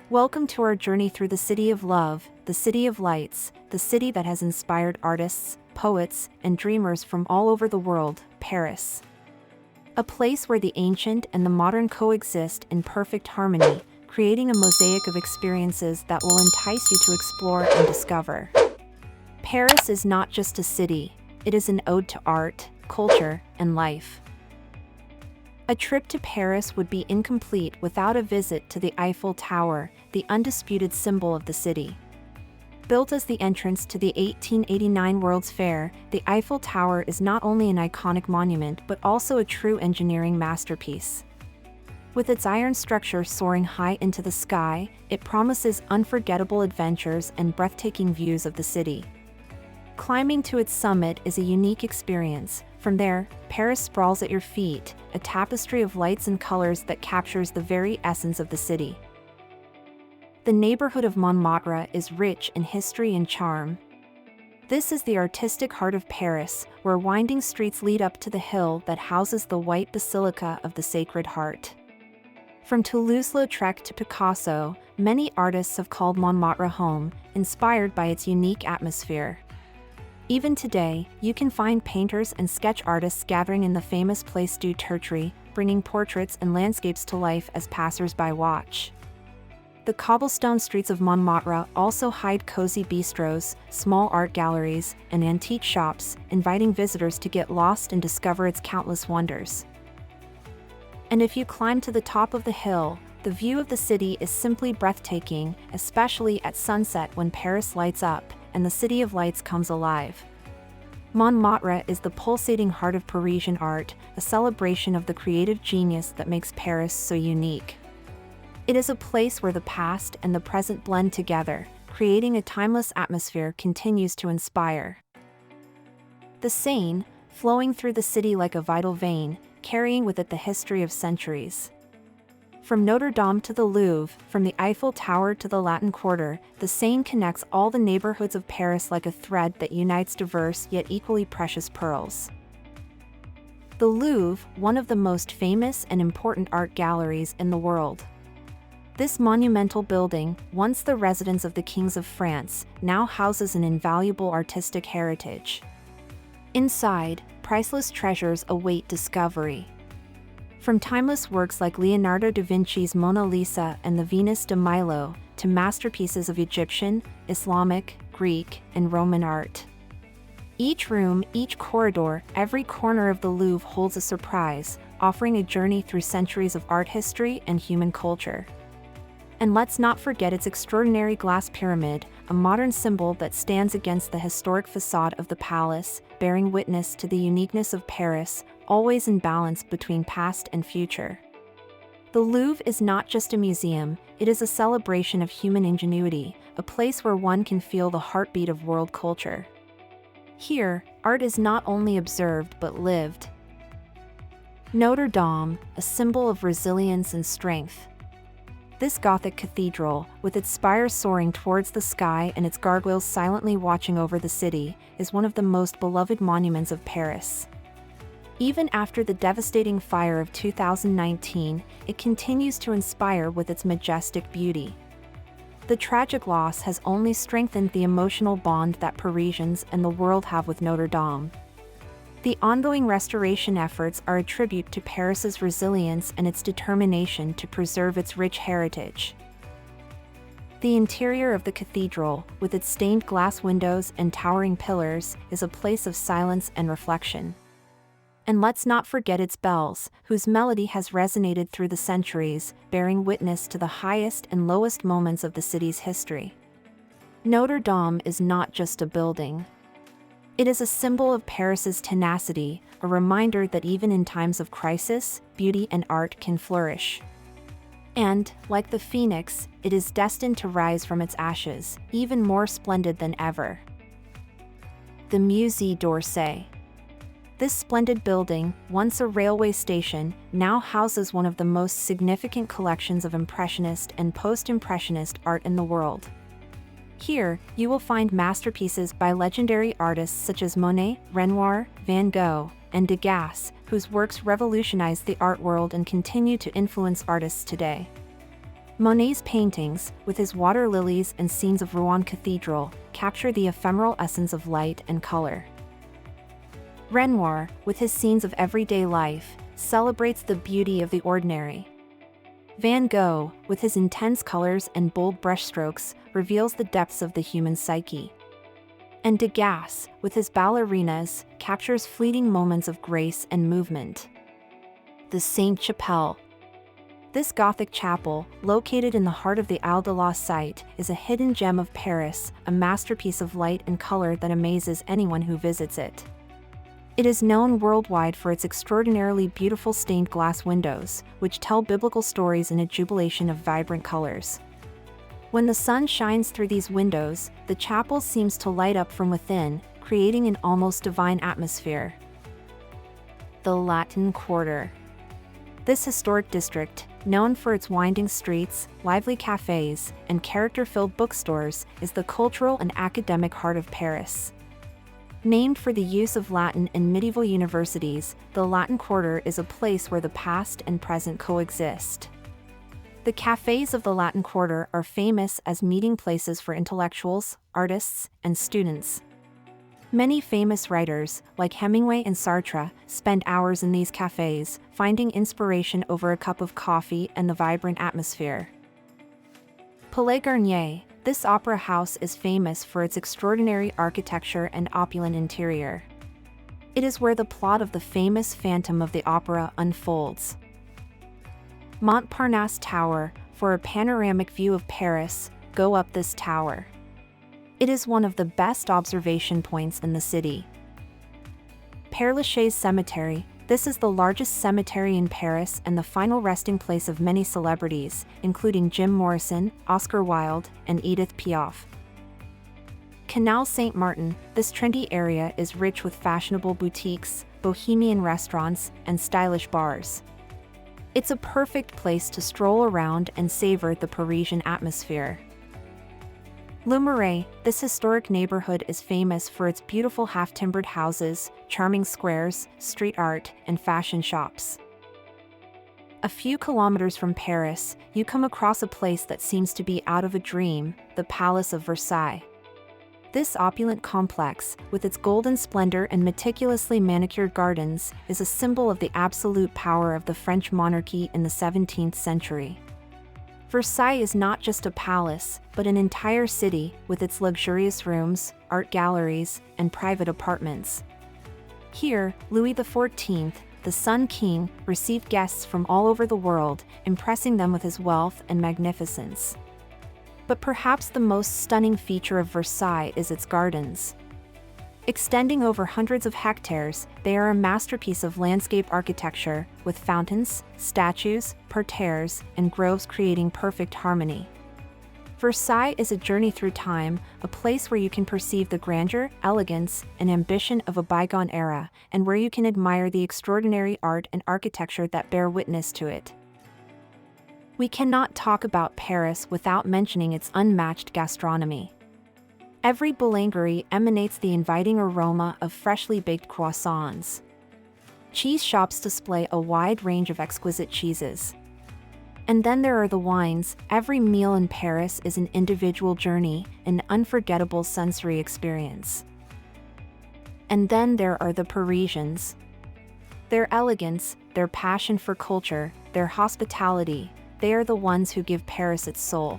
Welcome to our journey through the city of love, the city of lights, the city that has inspired artists, poets, and dreamers from all over the world, Paris. A place where the ancient and the modern coexist in perfect harmony, creating a mosaic of experiences that will entice you to explore and discover. Paris is not just a city, it is an ode to art, culture, and life. A trip to Paris would be incomplete without a visit to the Eiffel Tower, the undisputed symbol of the city. Built as the entrance to the 1889 World's Fair, the Eiffel Tower is not only an iconic monument but also a true engineering masterpiece. With its iron structure soaring high into the sky, it promises unforgettable adventures and breathtaking views of the city. Climbing to its summit is a unique experience. From there, Paris sprawls at your feet, a tapestry of lights and colors that captures the very essence of the city. The neighborhood of Montmartre is rich in history and charm. This is the artistic heart of Paris, where winding streets lead up to the hill that houses the White Basilica of the Sacred Heart. From Toulouse-Lautrec to Picasso, many artists have called Montmartre home, inspired by its unique atmosphere. Even today, you can find painters and sketch artists gathering in the famous Place du Tertre, bringing portraits and landscapes to life as passers-by watch. The cobblestone streets of Montmartre also hide cozy bistros, small art galleries, and antique shops, inviting visitors to get lost and discover its countless wonders. And if you climb to the top of the hill, the view of the city is simply breathtaking, especially at sunset when Paris lights up and the City of Lights comes alive. Montmartre is the pulsating heart of Parisian art, a celebration of the creative genius that makes Paris so unique. It is a place where the past and the present blend together, creating a timeless atmosphere continues to inspire. The Seine, flowing through the city like a vital vein, carrying with it the history of centuries. From Notre-Dame to the Louvre, from the Eiffel Tower to the Latin Quarter, the Seine connects all the neighborhoods of Paris like a thread that unites diverse yet equally precious pearls. The Louvre, one of the most famous and important art galleries in the world. This monumental building, once the residence of the kings of France, now houses an invaluable artistic heritage. Inside, priceless treasures await discovery. From timeless works like Leonardo da Vinci's Mona Lisa and the Venus de Milo, to masterpieces of Egyptian, Islamic, Greek, and Roman art. Each room, each corridor, every corner of the Louvre holds a surprise, offering a journey through centuries of art history and human culture. And let's not forget its extraordinary glass pyramid, a modern symbol that stands against the historic facade of the palace, bearing witness to the uniqueness of Paris, always in balance between past and future. The Louvre is not just a museum, it is a celebration of human ingenuity, a place where one can feel the heartbeat of world culture. Here, art is not only observed but lived. Notre-Dame, a symbol of resilience and strength. This Gothic cathedral, with its spires soaring towards the sky and its gargoyles silently watching over the city, is one of the most beloved monuments of Paris. Even after the devastating fire of 2019, it continues to inspire with its majestic beauty. The tragic loss has only strengthened the emotional bond that Parisians and the world have with Notre-Dame. The ongoing restoration efforts are a tribute to Paris's resilience and its determination to preserve its rich heritage. The interior of the cathedral, with its stained glass windows and towering pillars, is a place of silence and reflection. And let's not forget its bells, whose melody has resonated through the centuries, bearing witness to the highest and lowest moments of the city's history. Notre-Dame is not just a building. It is a symbol of Paris's tenacity, a reminder that even in times of crisis, beauty and art can flourish. And, like the phoenix, it is destined to rise from its ashes, even more splendid than ever. The Musée d'Orsay. This splendid building, once a railway station, now houses one of the most significant collections of Impressionist and Post-Impressionist art in the world. Here, you will find masterpieces by legendary artists such as Monet, Renoir, Van Gogh, and Degas, whose works revolutionized the art world and continue to influence artists today. Monet's paintings, with his water lilies and scenes of Rouen Cathedral, capture the ephemeral essence of light and color. Renoir, with his scenes of everyday life, celebrates the beauty of the ordinary. Van Gogh, with his intense colors and bold brushstrokes, reveals the depths of the human psyche. And Degas, with his ballerinas, captures fleeting moments of grace and movement. The Sainte-Chapelle. This Gothic chapel, located in the heart of the Ile de la Cité, is a hidden gem of Paris, a masterpiece of light and color that amazes anyone who visits it. It is known worldwide for its extraordinarily beautiful stained glass windows, which tell biblical stories in a jubilation of vibrant colors. When the sun shines through these windows, the chapel seems to light up from within, creating an almost divine atmosphere. The Latin Quarter. This historic district, known for its winding streets, lively cafes, and character-filled bookstores, is the cultural and academic heart of Paris. Named for the use of Latin in medieval universities, the Latin Quarter is a place where the past and present coexist. The cafes of the Latin Quarter are famous as meeting places for intellectuals, artists, and students. Many famous writers, like Hemingway and Sartre, spend hours in these cafes, finding inspiration over a cup of coffee and the vibrant atmosphere. Palais Garnier. This opera house is famous for its extraordinary architecture and opulent interior. It is where the plot of the famous Phantom of the Opera unfolds. Montparnasse Tower. For a panoramic view of Paris, go up this tower. It is one of the best observation points in the city. Père Lachaise Cemetery. This is the largest cemetery in Paris and the final resting place of many celebrities, including Jim Morrison, Oscar Wilde, and Edith Piaf. Canal Saint-Martin. This trendy area is rich with fashionable boutiques, bohemian restaurants, and stylish bars. It's a perfect place to stroll around and savor the Parisian atmosphere. Le Marais. This historic neighborhood is famous for its beautiful half-timbered houses, charming squares, street art, and fashion shops. A few kilometers from Paris, you come across a place that seems to be out of a dream, the Palace of Versailles. This opulent complex, with its golden splendor and meticulously manicured gardens, is a symbol of the absolute power of the French monarchy in the 17th century. Versailles is not just a palace, but an entire city, with its luxurious rooms, art galleries, and private apartments. Here, Louis XIV, the Sun King, received guests from all over the world, impressing them with his wealth and magnificence. But perhaps the most stunning feature of Versailles is its gardens. Extending over hundreds of hectares, they are a masterpiece of landscape architecture, with fountains, statues, parterres, and groves creating perfect harmony. Versailles is a journey through time, a place where you can perceive the grandeur, elegance, and ambition of a bygone era, and where you can admire the extraordinary art and architecture that bear witness to it. We cannot talk about Paris without mentioning its unmatched gastronomy. Every boulangerie emanates the inviting aroma of freshly baked croissants. Cheese shops display a wide range of exquisite cheeses. And then there are the wines. Every meal in Paris is an individual journey, an unforgettable sensory experience. And then there are the Parisians. Their elegance, their passion for culture, their hospitality, they are the ones who give Paris its soul.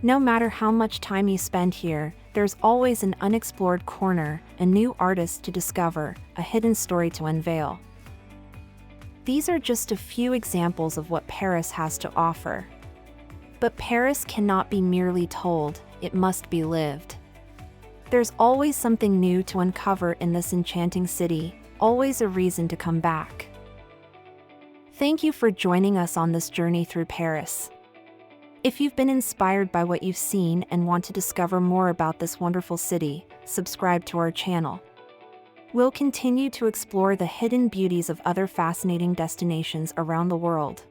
No matter how much time you spend here, there's always an unexplored corner, a new artist to discover, a hidden story to unveil. These are just a few examples of what Paris has to offer. But Paris cannot be merely told, it must be lived. There's always something new to uncover in this enchanting city, always a reason to come back. Thank you for joining us on this journey through Paris. If you've been inspired by what you've seen and want to discover more about this wonderful city, subscribe to our channel. We'll continue to explore the hidden beauties of other fascinating destinations around the world.